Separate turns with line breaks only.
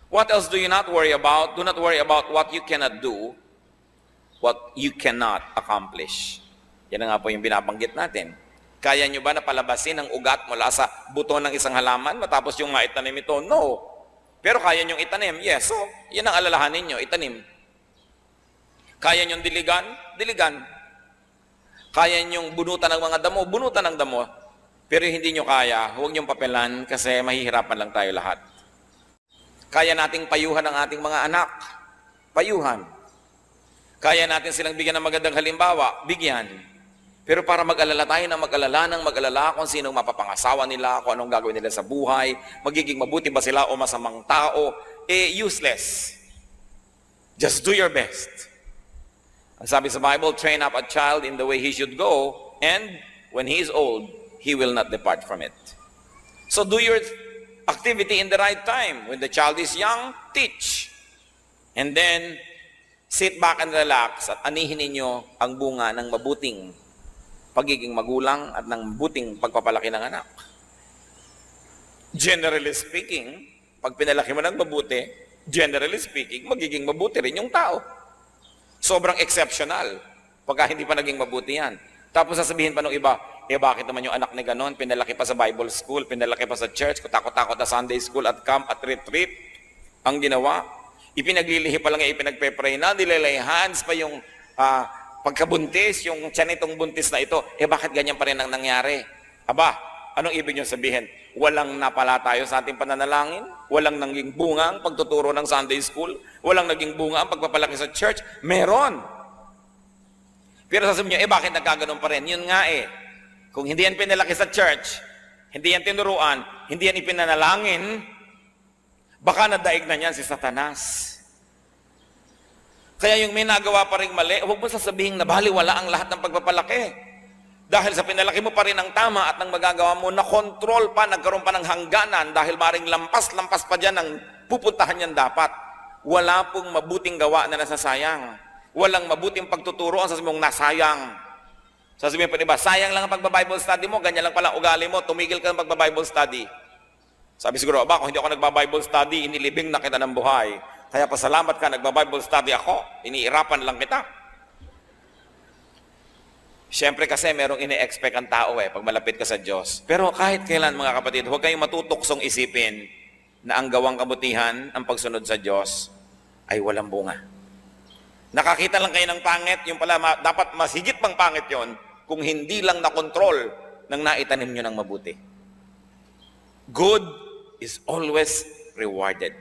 What else do you not worry about? Do not worry about what you cannot do, what you cannot accomplish. Yan na nga po yung binabanggit natin. Kaya nyo ba na palabasin ang ugat mula sa buto ng isang halaman matapos yung maitanim ito? No. Pero kaya nyong itanim? Yes. So, yan ang alalahanin nyo, itanim. Kaya nyong diligan? Diligan. Kaya nyong bunutan ng mga damo? Bunutan ng damo. Pero hindi nyo kaya, huwag nyong papelan kasi mahihirapan lang tayo lahat. Kaya nating payuhan ang ating mga anak. Payuhan. Kaya natin silang bigyan ng magandang halimbawa. Bigyan. Pero para mag-alala tayo ng mag-alala kung sinong mapapangasawa nila, kung anong gagawin nila sa buhay, magiging mabuti ba sila o masamang tao, useless. Just do your best. Ang sabi sa Bible, train up a child in the way he should go, and when he is old, he will not depart from it. So do your activity in the right time. When the child is young, teach. And then, sit back and relax at anihin ninyo ang bunga ng mabuting pagiging magulang at ng mabuting pagpapalaki ng anak. Generally speaking, pag pinalaki mo ng mabuti, generally speaking, magiging mabuti rin yung tao. Sobrang exceptional pagka hindi pa naging mabuti yan. Tapos sasabihin pa ng iba, bakit naman yung anak ni ganon, pinalaki pa sa Bible school, pinalaki pa sa church, kutakot-takot na Sunday school at camp at retreat, ang ginawa, ipinaglilihi pa lang ipinagpe-pray na, nilalay hands pa yung pagkabuntis, yung tiyan itong buntis na ito, bakit ganyan pa rin ang nangyari? Aba, anong ibig nyo sabihin? Walang napala tayo sa ating pananalangin? Walang naging bunga ang pagtuturo ng Sunday school? Walang naging bunga ang pagpapalaki sa church? Meron! Pero sasabihin nyo, bakit nagkaganon pa rin? Yun nga kung hindi yan pinalaki sa church, hindi yan tinuruan, hindi yan ipinanalangin, baka nadaig na niyan si Satanas. Kaya yung may nagawa pa rin mali, huwag mo sasabihin na baliwala ang lahat ng pagpapalaki. Dahil sa pinalaki mo pa rin ang tama at ang magagawa mo, na-control pa, nagkaroon pa ng hangganan dahil maring lampas-lampas pa dyan ang pupuntahan yan dapat. Wala pong mabuting gawa na nasasayang. Walang mabuting pagtuturo ang sasabihin mong nasayang. Sasabihin pa diba, sayang lang ang pagba-Bible study mo, ganyan lang pala ugali mo, tumigil ka ng pagba-Bible study. Sabi siguro, kung hindi ako nagba-Bible study, inilibing na kita ng buhay. Kaya pasalamat ka, nagba-Bible study ako, iniirapan lang kita. Siyempre kasi merong ini-expect ang tao pag malapit ka sa Diyos. Pero kahit kailan mga kapatid, huwag kayong matutuksong isipin na ang gawang kabutihan, ang pagsunod sa Diyos, ay walang bunga. Nakakita lang kayo ng pangit, yung pala dapat mas higit pang pangit yon kung hindi lang na-control ng naitanim nyo ng mabuti. Good is always rewarded.